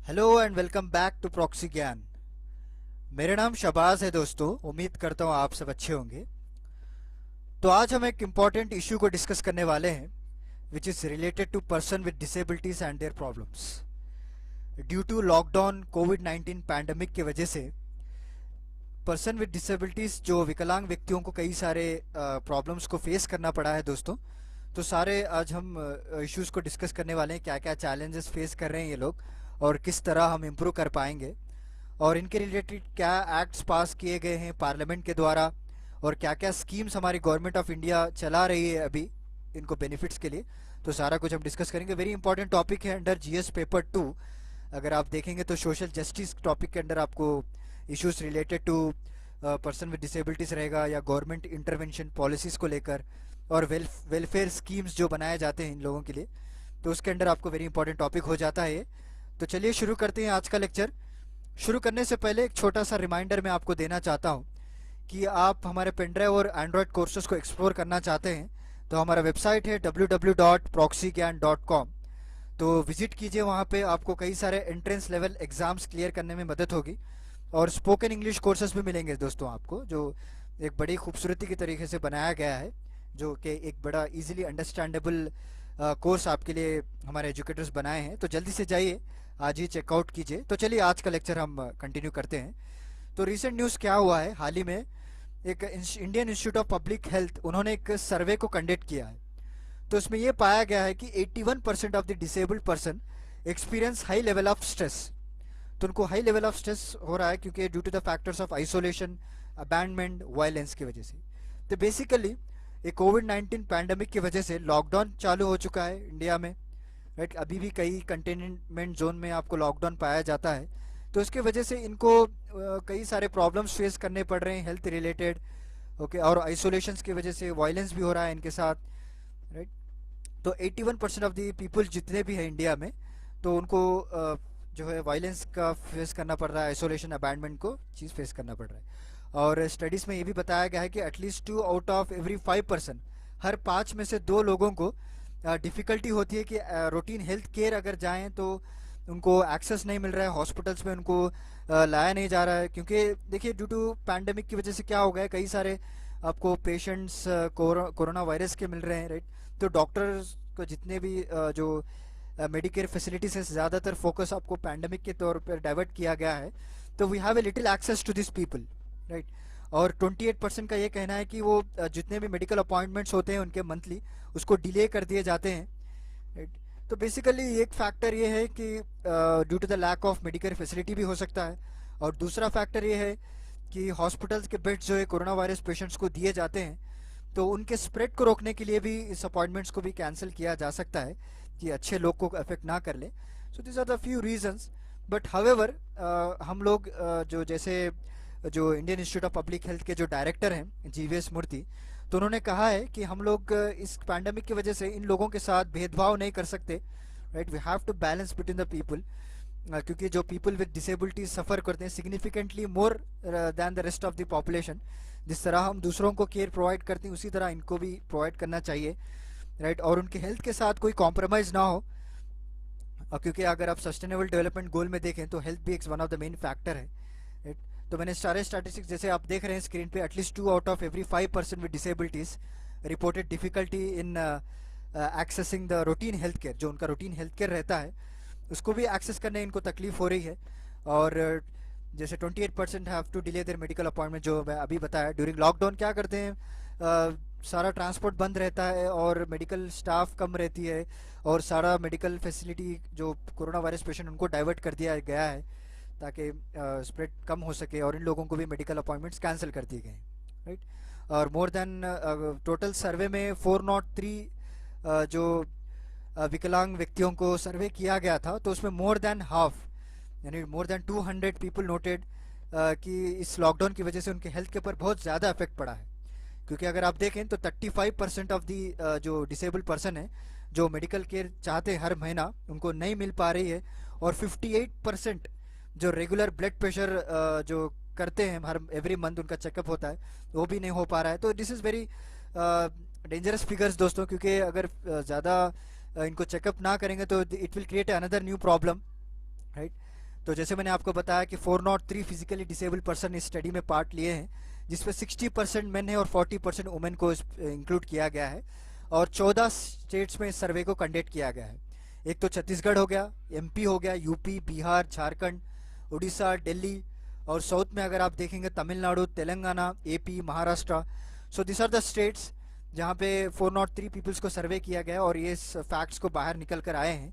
Hello and welcome back to proxy Gyan. मेरा नाम शबाज है दोस्तों। उम्मीद करता हूँ आप सब अच्छे होंगे। तो आज हम एक इम्पॉर्टेंट इशू को डिस्कस करने वाले हैं which is related to person with disabilities and their problems. Due to lockdown कोविड-19 पैंडमिक की वजह से पर्सन विद डिसेबिलिटीज जो विकलांग व्यक्तियों को कई सारे प्रॉब्लम्स को फेस करना पड़ा है दोस्तों। तो सारे आज हम इश्यूज को डिस्कस करने वाले हैं, क्या क्या चैलेंजेस फेस कर रहे हैं ये लोग और किस तरह हम इम्प्रूव कर पाएंगे, और इनके रिलेटेड क्या एक्ट्स पास किए गए हैं पार्लियामेंट के द्वारा, और क्या क्या स्कीम्स हमारी गवर्नमेंट ऑफ इंडिया चला रही है अभी इनको बेनिफिट्स के लिए। तो सारा कुछ हम डिस्कस करेंगे। वेरी इंपॉर्टेंट टॉपिक है अंडर जीएस पेपर 2। अगर आप देखेंगे तो सोशल जस्टिस टॉपिक के अंदर आपको issues related to person with disabilities रहेगा, या गवर्नमेंट इंटरवेंशन पॉलिसीज को लेकर, और वेलफेयर स्कीम्स जो बनाए जाते हैं इन लोगों के लिए, तो उसके अंदर आपको वेरी इंपॉर्टेंट टॉपिक हो जाता है ये। तो चलिए शुरू करते हैं आज का लेक्चर। शुरू करने से पहले एक छोटा सा रिमाइंडर मैं आपको देना चाहता हूँ कि आप हमारे पेनड्राइव और एंड्रॉयड कोर्सेज को एक्सप्लोर करना चाहते हैं तो हमारा वेबसाइट है www.proxygyan.com। तो विजिट कीजिए, वहाँ पे आपको कई सारे एंट्रेंस लेवल एग्जाम्स क्लियर करने में मदद होगी, और स्पोकन इंग्लिश कोर्सेज भी मिलेंगे दोस्तों आपको, जो एक बड़ी खूबसूरती की तरीके से बनाया गया है, जो कि एक बड़ा इजीली अंडरस्टैंडेबल कोर्स आपके लिए हमारे एजुकेटर्स बनाए हैं। तो जल्दी से जाइए, आज ही चेकआउट कीजिए। तो चलिए आज का लेक्चर हम कंटिन्यू करते हैं। तो रिसेंट न्यूज़ क्या हुआ है, हाल ही में एक Indian Institute of Public health उन्होंने एक सर्वे को कंडक्ट किया है। तो इसमें यह पाया गया है कि 81% of the disabled person experience high level of stress. तो उनको हाई लेवल ऑफ स्ट्रेस हो रहा है क्योंकि due to the factors of isolation, abandonment, violence की वजह से। तो बेसिकली ये कोविड-19 पैंडमिक की वजह से लॉकडाउन चालू हो चुका है इंडिया में, राइट। अभी भी कई कंटेनमेंट जोन में आपको लॉकडाउन पाया जाता है। तो इसके वजह से इनको कई सारे प्रॉब्लम्स फेस करने पड़ रहे हैं हेल्थ रिलेटेड, ओके। और आइसोलेशंस की वजह से वायलेंस भी हो रहा है इनके साथ, राइट। तो 81% ऑफ द पीपल जितने भी हैं इंडिया में, तो उनको जो है वायलेंस का फेस करना पड़ रहा है, आइसोलेशन, अबैंडमेंट को चीज़ फेस करना पड़ रहा है। और स्टडीज़ में ये भी बताया गया है कि at least 2 out of every 5 person, हर 5 में से 2 लोगों को डिफ़िकल्टी होती है कि रूटीन हेल्थ केयर अगर जाएं तो उनको एक्सेस नहीं मिल रहा है, हॉस्पिटल्स में उनको लाया नहीं जा रहा है। क्योंकि देखिए ड्यू टू पैंडमिक की वजह से क्या हो गया है, कई सारे आपको पेशेंट्स कोरोना वायरस के मिल रहे हैं, राइट। तो डॉक्टर्स को जितने भी जो मेडिकेयर फैसिलिटीज है, ज़्यादातर फोकस आपको पैंडमिक के तौर पर डाइवर्ट किया गया है। तो we have a little access to this people, right. और 28% का ये कहना है कि वो जितने भी मेडिकल अपॉइंटमेंट्स होते हैं उनके मंथली, उसको डिले कर दिए जाते हैं, राइट। तो बेसिकली एक फैक्टर ये है कि due to the lack of medical facility भी हो सकता है, और दूसरा फैक्टर ये है कि हॉस्पिटल्स के बेड्स जो है कोरोना वायरस पेशेंट्स को दिए जाते हैं, तो उनके स्प्रेड को रोकने के लिए भी इस अपॉइंटमेंट्स को भी कैंसिल किया जा सकता है कि अच्छे लोग को अफेक्ट ना कर ले। So this are the few reasons. But however हम लोग जो जैसे जो Indian Institute of Public Health के जो डायरेक्टर हैं जीवीएस मूर्ति, तो उन्होंने कहा है कि हम लोग इस पैंडमिक की वजह से इन लोगों के साथ भेदभाव नहीं कर सकते, right. We have to balance between the people, क्योंकि जो पीपल विद डिसेबिलिटी सफ़र करते हैं significantly more than the rest of the population. जिस तरह हम दूसरों को केयर प्रोवाइड करते हैं उसी तरह इनको भी प्रोवाइड करना चाहिए, राइट। और उनके हेल्थ के साथ कोई कॉम्प्रोमाइज़ ना हो, क्योंकि अगर आप सस्टेनेबल डेवलपमेंट गोल में देखें तो हेल्थ भी एक one of the main factor है, राइट। तो मैंने सारे स्टैटिस्टिक्स जैसे आप देख रहे हैं स्क्रीन पे, at least 2 out of every 5 person with disabilities reported difficulty in accessing the routine health care. जो उनका रूटीन हेल्थ केयर रहता है उसको भी एक्सेस करने इनको तकलीफ हो रही है। और जैसे 28% have to delay their medical appointment, जो मैं अभी बताया। ड्यूरिंग लॉकडाउन क्या करते हैं, सारा ट्रांसपोर्ट बंद रहता है और मेडिकल स्टाफ कम रहती है, और सारा मेडिकल फैसिलिटी जो कोरोना वायरस पेशेंट उनको डाइवर्ट कर दिया गया है ताकि स्प्रेड कम हो सके, और इन लोगों को भी मेडिकल अपॉइंटमेंट्स कैंसिल कर दिए गए, राइट। और मोर देन टोटल सर्वे में 403 जो विकलांग व्यक्तियों को सर्वे किया गया था, तो उसमें मोर देन हाफ, यानी मोर देन 200 पीपल नोटेड कि इस लॉकडाउन की वजह से उनके हेल्थ के ऊपर बहुत ज़्यादा इफेक्ट पड़ा है। क्योंकि अगर आप देखें तो 35% ऑफ दी जो डिसेबल्ड पर्सन है जो मेडिकल केयर चाहते हैं हर महीना, उनको नहीं मिल पा रही है। और 58% जो रेगुलर ब्लड प्रेशर जो करते हैं हर एवरी मंथ उनका चेकअप होता है, वो भी नहीं हो पा रहा है। तो this is very dangerous figures दोस्तों, क्योंकि अगर ज़्यादा इनको चेकअप ना करेंगे तो it will create another new problem, right. तो जैसे मैंने आपको बताया कि 403 फिजिकली डिसेबल पर्सन इस स्टडी में पार्ट लिए हैं, जिसमें 60% मेन है और 40% वुमेन को इंक्लूड किया गया है, और 14 स्टेट्स में इस सर्वे को कंडक्ट किया गया है। एक तो छत्तीसगढ़ हो गया, एमपी हो गया, यूपी, बिहार, झारखंड, उड़ीसा, दिल्ली, और साउथ में अगर आप देखेंगे Tamil Nadu, Telangana, AP, Maharashtra. So this are the states जहाँ पे 403 पीपल्स को सर्वे किया गया और ये फैक्ट्स को बाहर निकल कर आए हैं।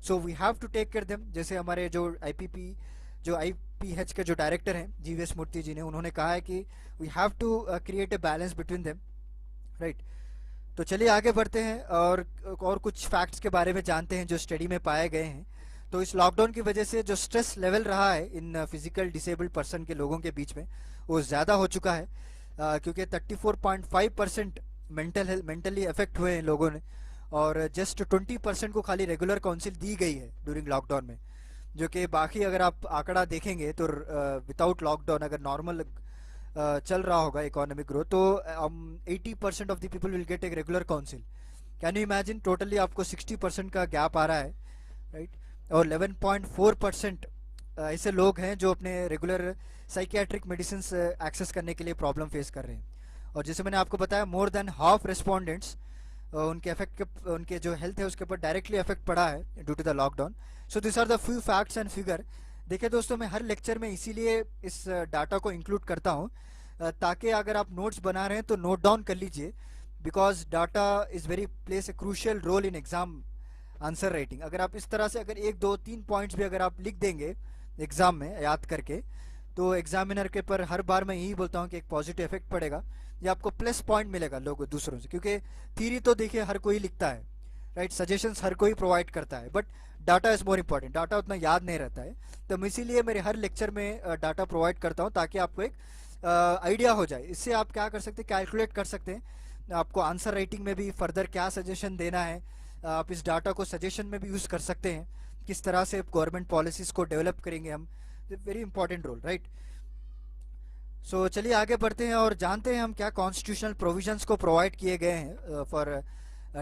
So we have to take care them. जैसे हमारे जो आईपीएच के जो डायरेक्टर हैं जीवीएस मूर्ति जी ने, उन्होंने कहा है कि we have to create a balance between them, right. तो चलिए आगे बढ़ते हैं और कुछ फैक्ट्स के बारे में जानते हैं जो स्टडी में पाए गए हैं। तो इस लॉकडाउन की वजह से जो स्ट्रेस लेवल रहा है इन फिजिकल डिसेबल्ड पर्सन के लोगों के बीच में, वो ज़्यादा हो चुका है, क्योंकि 34.5% मेंटली अफेक्ट हुए हैं लोगों ने, और जस्ट 20% को खाली रेगुलर काउंसिल दी गई है ड्यूरिंग लॉकडाउन में, जो कि बाकी अगर आप आंकड़ा देखेंगे तो विदाउट लॉकडाउन अगर नॉर्मल चल रहा होगा इकोनॉमिक ग्रोथ, तो 80% of the people will get एक regular council. Can you imagine, totally आपको 60% का गैप आ रहा है, राइट। और 11.4% ऐसे लोग हैं जो अपने रेगुलर साइकियाट्रिक मेडिसिन एक्सेस करने के लिए प्रॉब्लम फेस कर रहे हैं। और जैसे मैंने आपको बताया, मोर देन हाफ रेस्पोंडेंट्स उनके जो हेल्थ है उसके ऊपर डायरेक्टली इफेक्ट पड़ा है due to the lockdown. So this are the few facts and figure. देखिए दोस्तों, मैं हर लेक्चर में इसीलिए इस डाटा को इंक्लूड करता हूँ ताकि अगर आप नोट्स बना रहे हैं तो नोट डाउन कर लीजिए, because data is very place a crucial role in exam answer writing. अगर आप इस तरह से अगर 1, 2, 3 पॉइंट्स भी अगर आप लिख देंगे एग्जाम में याद करके, तो एग्जामिनर के पर हर बार मैं यही बोलता हूँ कि एक पॉजिटिव इफेक्ट पड़ेगा, या आपको प्लस पॉइंट मिलेगा लोग दूसरों से, क्योंकि थ्योरी तो देखिए हर कोई लिखता है, राइट, सजेशंस हर कोई प्रोवाइड करता है, but data is more important. Data उतना याद नहीं रहता है, तो मैं इसीलिए मेरे हर लेक्चर में डाटा प्रोवाइड करता हूँ ताकि आपको एक आइडिया हो जाए। इससे आप क्या कर सकते हैं, कैलकुलेट कर सकते हैं आपको आंसर राइटिंग में भी फर्दर क्या सजेशन देना है। आप इस डाटा को सजेशन में भी यूज़ कर सकते हैं, किस तरह से गवर्नमेंट पॉलिसीज़ को डेवलप करेंगे हम, वेरी इंपॉर्टेंट रोल, राइट। सो चलिए आगे बढ़ते हैं और जानते हैं हम क्या कॉन्स्टिट्यूशनल प्रोविजंस को प्रोवाइड किए गए हैं फॉर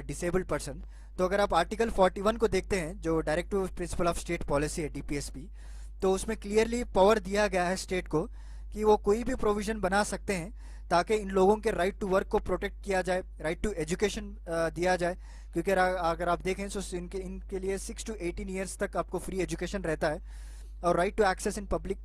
डिसेबल्ड पर्सन। तो अगर आप आर्टिकल 41 को देखते हैं, जो directive principle of state policy है डीपीएसपी, तो उसमें क्लियरली पावर दिया गया है स्टेट को कि वो कोई भी प्रोविजन बना सकते हैं ताकि इन लोगों के राइट टू वर्क को प्रोटेक्ट किया जाए, राइट टू एजुकेशन दिया जाए, क्योंकि अगर आप देखें तो इनके लिए 6 to 18 ईयर्स तक आपको फ्री एजुकेशन रहता है, और right to access in public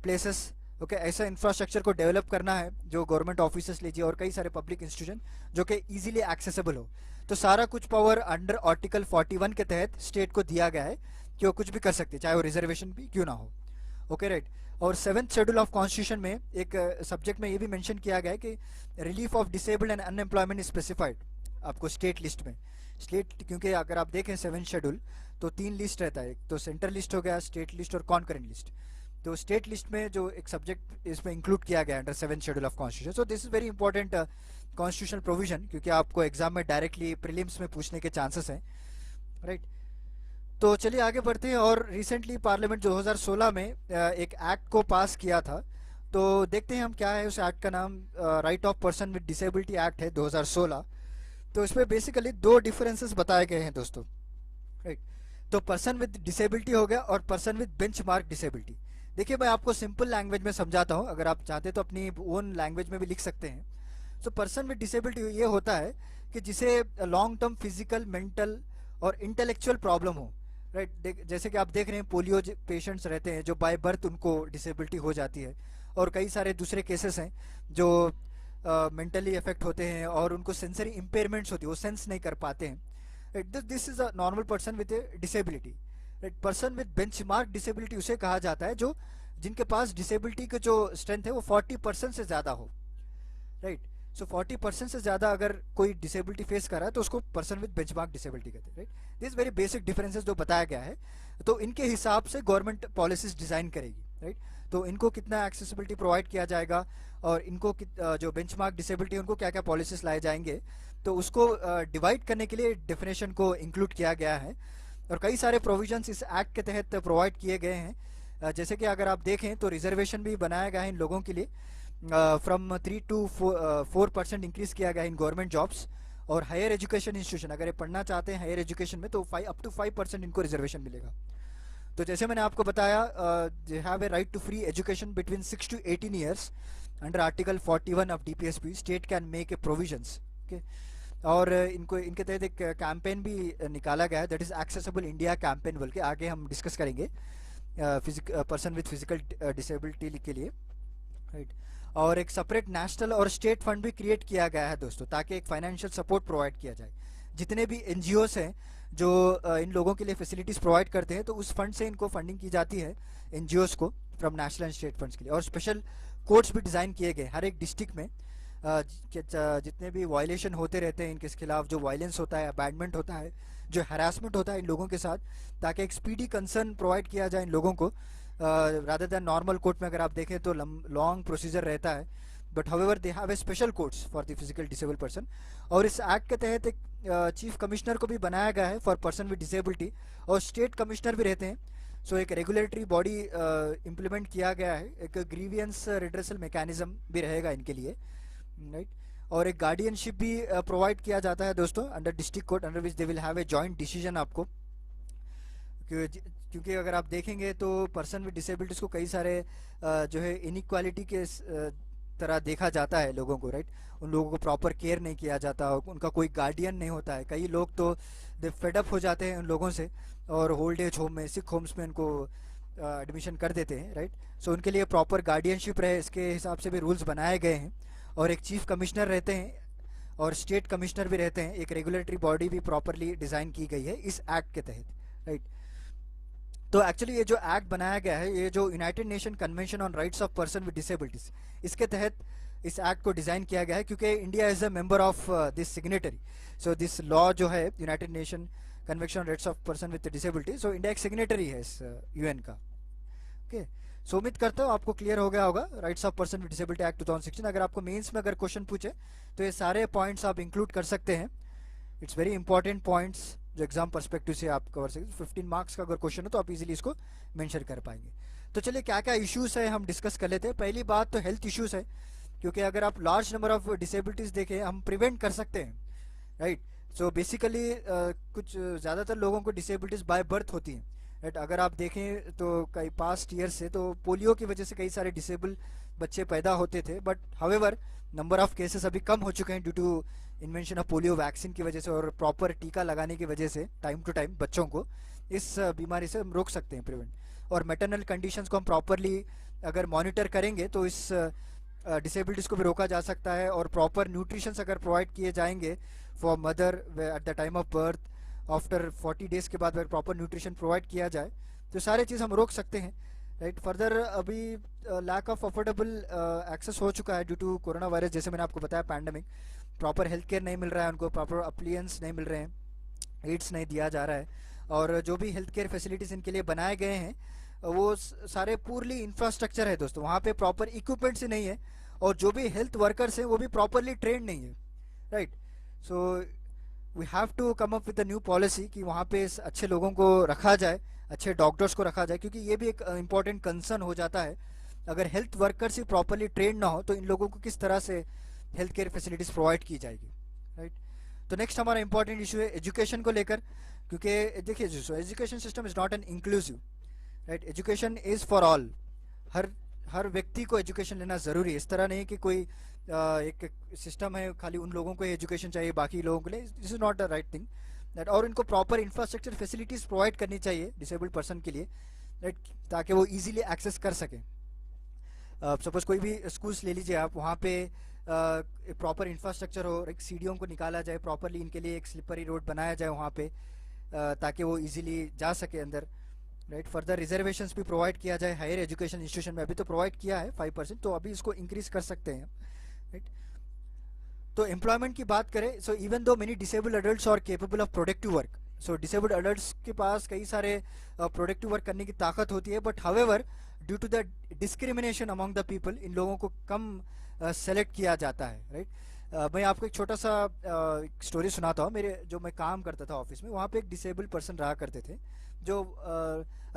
places. Okay, ऐसा इंफ्रास्ट्रक्चर को डेवलप करना है जो गवर्नमेंट ऑफिसेस लीजिए और कई सारे पब्लिक इंस्टीट्यूशन जो कि इजीली एक्सेसिबल हो। तो सारा कुछ पावर अंडर आर्टिकल 41 के तहत स्टेट को दिया गया है कि वो कुछ भी कर सकते हैं, चाहे वो रिजर्वेशन भी क्यों ना हो। Okay, right. और 7th शेड्यूल ऑफ कॉन्स्टिट्यूशन में एक सब्जेक्ट में ये भी मेंशन किया गया है कि relief of disabled and unemployment is specified आपको स्टेट लिस्ट में। स्टेट, क्योंकि अगर आप देखें 7th शेड्यूल तो 3 लिस्ट रहता है, एक तो सेंट्रल लिस्ट हो गया, स्टेट लिस्ट और कॉन्करेंट लिस्ट। तो स्टेट लिस्ट में जो एक सब्जेक्ट इसमें इंक्लूड किया गया under 7th schedule of constitution. So this is very important constitutional provision, क्योंकि आपको एग्जाम में डायरेक्टली प्रीलिम्स में पूछने के चांसेस हैं, राइट। तो चलिए आगे बढ़ते हैं। और रिसेंटली पार्लियामेंट 2016 में एक एक्ट को पास किया था, तो देखते हैं हम क्या है। उस एक्ट का नाम right of person with disability act है 2016। तो इसमें बेसिकली 2 डिफरेंसेस बताए गए हैं दोस्तों, राइट। तो पर्सन विद डिसेबिलिटी हो गया और पर्सन विद बेंचमार्क डिसेबिलिटी। देखिए मैं आपको सिंपल लैंग्वेज में समझाता हूँ, अगर आप चाहते तो अपनी ओन लैंग्वेज में भी लिख सकते हैं। सो पर्सन विद डिसेबिलिटी ये होता है कि जिसे लॉन्ग टर्म फिजिकल, मेंटल और इंटेलेक्चुअल प्रॉब्लम हो, राइट। जैसे कि आप देख रहे हैं पोलियो पेशेंट्स रहते हैं जो बाय बर्थ उनको डिसेबिलिटी हो जाती है, और कई सारे दूसरे केसेस हैं जो मेंटली अफेक्ट होते हैं और उनको सेंसरी इम्पेयरमेंट्स होती है, वो सेंस नहीं कर पाते हैं। This is a normal person with A disability, right. Person with benchmark disability उसे कहा जाता है जो जिनके पास डिसेबिलिटी का जो स्ट्रेंथ है वो 40% से ज़्यादा हो, राइट। सो 40% से ज़्यादा अगर कोई डिसेबिलिटी फेस कर रहा है तो उसको पर्सन विद बेंचमार्क डिसेबिलिटी कहते हैं, right. This very basic differences जो बताया गया है, तो इनके हिसाब से गवर्नमेंट पॉलिसीज डिज़ाइन करेगी, राइट। तो इनको कितना एक्सेसिबिलिटी प्रोवाइड किया जाएगा और इनको जो बेंचमार्क डिसेबिलिटी उनको क्या क्या पॉलिसीज लाए जाएंगे, तो उसको डिवाइड करने के लिए डेफिनेशन को इंक्लूड किया गया है। और कई सारे प्रोविजंस इस एक्ट के तहत प्रोवाइड किए गए हैं, जैसे कि अगर आप देखें तो रिजर्वेशन भी बनाया गया है इन लोगों के लिए, फ्रॉम 3 to 4% इंक्रीज किया गया है इन गवर्नमेंट जॉब्स। और हायर एजुकेशन इंस्टीट्यूशन अगर ये पढ़ना चाहते हैं हायर एजुकेशन में तो 5 up to 5% इनको रिजर्वेशन मिलेगा। तो जैसे मैंने आपको बताया, they have a right to free education between 6 to 18 years under article 41 of DPSP. State can make a provisions. Okay. और इनको इनके तहत एक कैंपेन भी निकाला गया है, that is accessible India campaign बोल के. आगे हम डिस्कस करेंगे पर्सन विथ फिजिकल डिसेबिलिटी के लिए, राइट. और एक सेपरेट नेशनल और स्टेट फंड भी क्रिएट किया गया है दोस्तों, ताकि एक फाइनेंशियल सपोर्ट प्रोवाइड किया जाए. जितने भी एनजीओस हैं जो इन लोगों के लिए फैसिलिटीज़ प्रोवाइड करते हैं, तो उस फंड से इनको फंडिंग की जाती है एनजीओस को, from national and state funds के लिए. और स्पेशल कोर्ट्स भी डिज़ाइन किए गए हर एक डिस्ट्रिक्ट में. जितने भी वायलेशन होते रहते हैं इनके खिलाफ, जो वायलेंस होता है, अबैंडमेंट होता है, जो हरासमेंट होता है इन लोगों के साथ, ताकि एक स्पीडी कंसर्न प्रोवाइड किया जाए इन लोगों को. रादर दैन नॉर्मल कोर्ट में अगर आप देखें तो लॉन्ग प्रोसीजर रहता है, but however they have A special courts for the physical disable person. और इस एक्ट के तहत एक चीफ कमिश्नर को भी बनाया गया है फॉर पर्सन विद डिसेबिलिटी, और स्टेट कमिश्नर भी रहते हैं. सो एक रेगुलेटरी बॉडी इम्प्लीमेंट किया गया है, एक ग्रीवियंस रिड्रेसल मैकेनिज्म भी रहेगा इनके लिए, राइट. और एक गार्डियनशिप भी प्रोवाइड किया जाता है दोस्तों under district court, under which they will have a joint decision आपको. क्योंकि अगर आप देखेंगे तो पर्सन विद डिसेबिलिटीज को कई सारे जो है इनइक्वालिटी के तरह देखा जाता है लोगों को, राइट. उन लोगों को प्रॉपर केयर नहीं किया जाता, उनका कोई गार्डियन नहीं होता है. कई लोग तो दे फेड अप हो जाते हैं उन लोगों से, और ओल्ड एज होम में, सिक होम्स में उनको एडमिशन कर देते हैं, राइट. सो उनके लिए प्रॉपर गार्डियनशिप रहे, इसके हिसाब से भी रूल्स बनाए गए हैं. और एक चीफ कमिश्नर रहते हैं और स्टेट कमिश्नर भी रहते हैं. एक रेगुलेटरी बॉडी भी प्रॉपरली डिज़ाइन की गई है इस एक्ट के तहत, राइट. तो एक्चुअली ये जो एक्ट बनाया गया है, ये जो United nation convention on rights of person with disabilities, इसके तहत इस एक्ट को डिज़ाइन किया गया है, क्योंकि India is a member of this signatory. So this law जो है United nation convention on rights of person with disability, so India एक सिग्नेटरी है इस यूएन का. ओके. सो उम्मीद करता हूँ आपको क्लियर हो गया होगा rights of person with disability act 2016. अगर आपको मेंस में अगर क्वेश्चन पूछे तो ये सारे पॉइंट्स आप इंक्लूड कर सकते हैं. इट्स वेरी इंपॉर्टेंट पॉइंट्स जो एग्जाम पर्सपेक्टिव से आप कवर सकते. 15 मार्क्स का अगर क्वेश्चन हो तो आप इजीली इसको मेंशन कर पाएंगे. तो चलिए क्या क्या इश्यूज है हम डिस्कस कर लेते हैं. पहली बात तो हेल्थ इश्यूज है, क्योंकि अगर आप लार्ज नंबर ऑफ डिसेबिलिटीज देखें, हम प्रिवेंट कर सकते हैं, राइट. सो बेसिकली कुछ ज़्यादातर लोगों को डिसेबिलिटीज बाय बर्थ होती हैं, राइट. अगर आप देखें तो कई पास्ट ईयर से तो पोलियो की वजह से कई सारे डिसेबल बच्चे पैदा होते थे, but however number of cases अभी कम हो चुके हैं due to invention of polio vaccine की वजह से, और प्रॉपर टीका लगाने की वजह से टाइम टू टाइम बच्चों को इस बीमारी से हम रोक सकते हैं, प्रिवेंट. और मैटरनल कंडीशंस को हम प्रॉपरली अगर मॉनिटर करेंगे तो इस डिसेबिलिटीज़ को भी रोका जा सकता है. और प्रॉपर न्यूट्रिशंस अगर प्रोवाइड किए जाएंगे for mother at the time of birth, after 40 days के बाद अगर प्रॉपर न्यूट्रिशन प्रोवाइड किया जाए तो सारे चीज़ हम रोक सकते हैं, राइट. फर्दर अभी लैक ऑफ अफोर्डेबल एक्सेस हो चुका है ड्यू टू कोरोना वायरस, जैसे मैंने आपको बताया पैंडमिक. प्रॉपर हेल्थ केयर नहीं मिल रहा है उनको, प्रॉपर अप्लियंस नहीं मिल रहे हैं, एड्स नहीं दिया जा रहा है. और जो भी हेल्थ केयर फैसिलिटीज़ इनके लिए बनाए गए हैं वो सारे पूरली इंफ्रास्ट्रक्चर है दोस्तों, वहाँ पे प्रॉपर इक्विपमेंट्स ही नहीं है, और जो भी हेल्थ वर्कर्स हैं वो भी प्रॉपरली ट्रेंड नहीं है, right. So we have to come up with a new policy कि वहाँ पे अच्छे लोगों को रखा जाए, अच्छे डॉक्टर्स को रखा जाए, क्योंकि ये भी एक इम्पॉर्टेंट कंसर्न हो जाता है. अगर हेल्थ वर्कर्स ही प्रॉपरली ट्रेंड ना हो तो इन लोगों को किस तरह से हेल्थ केयर फैसिलिटीज़ प्रोवाइड की जाएगी, राइट. तो नेक्स्ट हमारा इंपॉर्टेंट इशू है एजुकेशन को लेकर, क्योंकि देखिए education system is not an inclusive, right. Education is for all, हर व्यक्ति को एजुकेशन लेना ज़रूरी है. इस तरह नहीं कि कोई एक सिस्टम है खाली उन लोगों को एजुकेशन चाहिए बाकी लोगों के लिए, this is not the right thing, right. और इनको प्रॉपर इंफ्रास्ट्रक्चर फैसिलिटीज़ प्रोवाइड करनी चाहिए डिसेबल्ड पर्सन के लिए, राइट, ताकि वो ईजिली एक्सेस कर सकें. सपोज कोई भी स्कूल्स ले लीजिए आप, वहाँ पे प्रॉपर इंफ्रास्ट्रक्चर हो, एक सीढ़ियों को निकाला जाए प्रॉपरली, इनके लिए एक स्लिपरी रोड बनाया जाए वहाँ पे, ताकि वो इजीली जा सके अंदर, राइट. फर्दर रिजर्वेशंस भी प्रोवाइड किया जाए हायर एजुकेशन इंस्टीट्यूशन में. अभी तो प्रोवाइड किया है 5%, तो अभी इसको इंक्रीज कर सकते हैं, राइट. तो एम्प्लॉयमेंट की बात करें, so even though many disabled adults are capable of productive work, so disabled adults के पास कई सारे प्रोडक्टिव वर्क करने की ताकत होती है, but however due to the discrimination among the people इन लोगों को कम सेलेक्ट किया जाता है, राइट. मैं आपको एक छोटा सा स्टोरी सुनाता हूँ. मेरे जो मैं काम करता था ऑफिस में, वहाँ पे एक डिसेबल्ड पर्सन रहा करते थे जो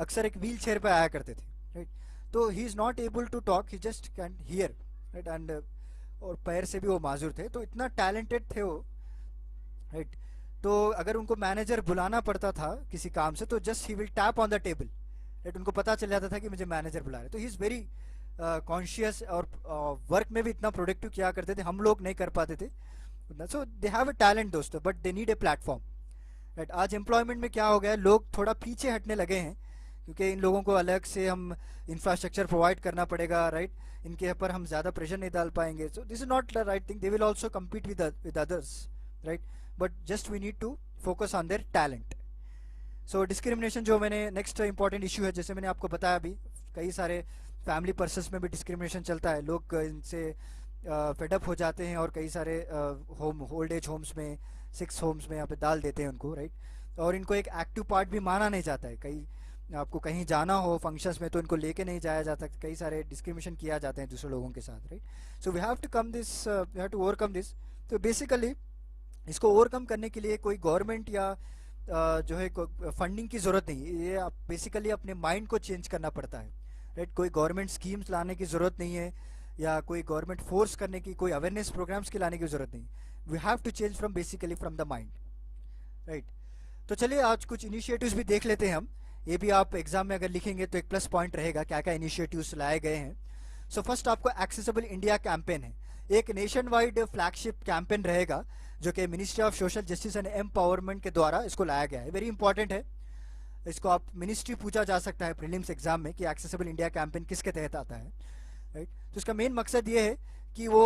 अक्सर एक व्हील चेयर पर आया करते थे, राइट. तो he is not able to talk, he just can hear, right. And और पैर से भी वो माजूर थे, तो इतना टैलेंटेड थे वो, राइट. तो अगर उनको मैनेजर बुलाना पड़ता था किसी काम से, तो just he will tap on the table, right, उनको पता चल जाता था कि मुझे मैनेजर बुला रहे, तो ही इज़ वेरी कॉन्शियस, और वर्क में भी इतना प्रोडक्टिव किया करते थे, हम लोग नहीं कर पाते थे उतना। सो दे हैव अ टैलेंट दोस्तों, but they need a platform, right. आज एम्प्लॉयमेंट में क्या हो गया है, लोग थोड़ा पीछे हटने लगे हैं, क्योंकि इन लोगों को अलग से हम इंफ्रास्ट्रक्चर प्रोवाइड करना पड़ेगा, राइट। इनके ऊपर हम ज़्यादा प्रेशर नहीं डाल पाएंगे, so this is not the right thing. They will also compete with others, right, but just we need to focus on their talent. So discrimination जो मैंने नेक्स्ट इंपॉर्टेंट इशू है, जैसे मैंने आपको बताया अभी, कई सारे फैमिली पर्सन्स में भी डिस्क्रिमिनेशन चलता है, लोग इनसे फेडअप हो जाते हैं और कई सारे होम ओल्ड एज होम्स में, सिक्स होम्स में यहाँ पे डाल देते हैं उनको, राइट। और इनको एक एक्टिव पार्ट भी माना नहीं जाता है, कई आपको कहीं जाना हो फंक्शंस में तो इनको लेके नहीं जाया जाता, कई सारे डिस्क्रिमिनेशन किया जाते हैं दूसरे लोगों के साथ, right. So we have to come this, we have to overcome this. तो बेसिकली इसको ओवरकम करने के लिए कोई गवर्नमेंट या जो है फंडिंग की ज़रूरत नहीं, ये आप बेसिकली अपने माइंड को चेंज करना पड़ता है, राइट। कोई गवर्नमेंट स्कीम्स लाने की ज़रूरत नहीं है, या कोई गवर्नमेंट फोर्स करने की, कोई अवेयरनेस प्रोग्राम्स की लाने की ज़रूरत नहीं। We have to change from basically from the mind, right. तो चलिए आज कुछ इनिशिएटिव्स भी देख लेते हैं हम, ये भी आप एग्जाम में अगर लिखेंगे तो एक प्लस पॉइंट रहेगा, क्या क्या इनिशिएटिव्स लाए गए हैं। सो फर्स्ट आपको एक्सेसिबल इंडिया कैंपेन है, एक नेशन वाइड फ्लैगशिप कैंपेन रहेगा, जो कि ministry of social justice and empowerment के द्वारा इसको लाया गया है। वेरी इंपॉर्टेंट है, इसको आप मिनिस्ट्री पूछा जा सकता है प्रीलिम्स एग्जाम में कि एक्सेसिबल इंडिया कैंपेन किसके तहत आता है, राइट। तो इसका मेन मकसद ये है कि वो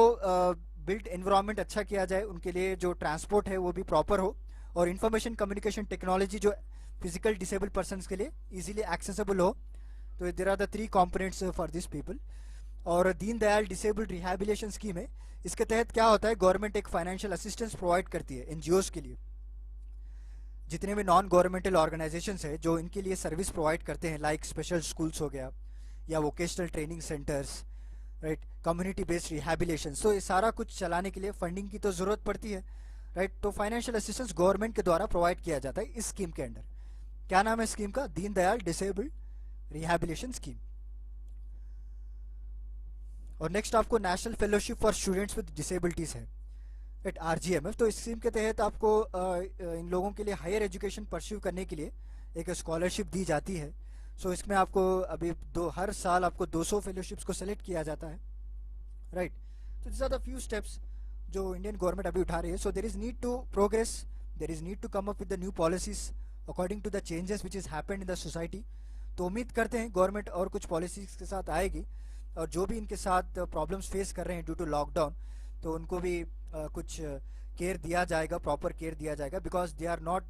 बिल्ट एनवायरनमेंट अच्छा किया जाए, उनके लिए जो ट्रांसपोर्ट है वो भी प्रॉपर हो, और इंफॉर्मेशन कम्युनिकेशन टेक्नोलॉजी जो फिजिकल डिसेबल पर्सन के लिए इजीली एक्सेसिबल हो। तो there are the 3 components for this people. और दीनदयाल डिसेबल्ड रिहैबिलिटेशन स्कीम है, इसके तहत क्या होता है, गवर्नमेंट एक फाइनेंशियल असिस्टेंस प्रोवाइड करती है एनजीओज के लिए, जितने भी नॉन गवर्नमेंटल ऑर्गेनाइजेशंस है जो इनके लिए सर्विस प्रोवाइड करते हैं, लाइक स्पेशल स्कूल्स हो गया या vocational training centres, right, community based rehabilitation. So ये सारा कुछ चलाने के लिए फंडिंग की तो ज़रूरत पड़ती है, राइट। तो फाइनेंशियल असिस्टेंस गवर्नमेंट के द्वारा प्रोवाइड किया जाता है इस स्कीम के अंडर। क्या नाम है स्कीम का, दीनदयाल डिसेबल्ड रिहैबिलिटेशन स्कीम। और नेक्स्ट आपको national fellowship for students with disabilities है, राइट, आरजीएमएफ। तो इस स्कीम के तहत आपको इन लोगों के लिए हायर एजुकेशन परस्यू करने के लिए एक स्कॉलरशिप दी जाती है। सो इसमें आपको अभी हर साल आपको 200 फेलोशिप्स को सेलेक्ट किया जाता है, राइट। तो this are the few steps जो इंडियन गवर्नमेंट अभी उठा रही है। So there is need to progress, there is need to come up with the new policies according to the changes which is happened in the society. तो उम्मीद करते हैं government और कुछ पॉलिसीज के साथ आएगी, और जो भी इनके साथ प्रॉब्लम्स फेस कर रहे हैं ड्यू टू लॉकडाउन, तो उनको भी कुछ केयर दिया जाएगा, प्रॉपर केयर दिया जाएगा, because they are not,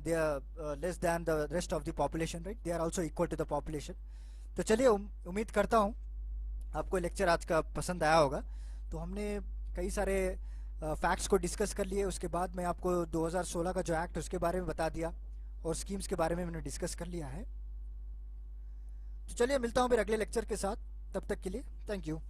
they are less than the rest of the population, right, they are also equal to the population. तो चलिए उम्मीद करता हूँ आपको लेक्चर आज का पसंद आया होगा। तो हमने कई सारे फैक्ट्स को डिस्कस कर लिए, उसके बाद मैं आपको 2016 का जो एक्ट उसके बारे में बता दिया, और स्कीम्स के बारे में मैंने डिस्कस कर लिया है। तो चलिए मिलता हूँ फिर अगले लेक्चर के साथ, तब तक के लिए थैंक यू।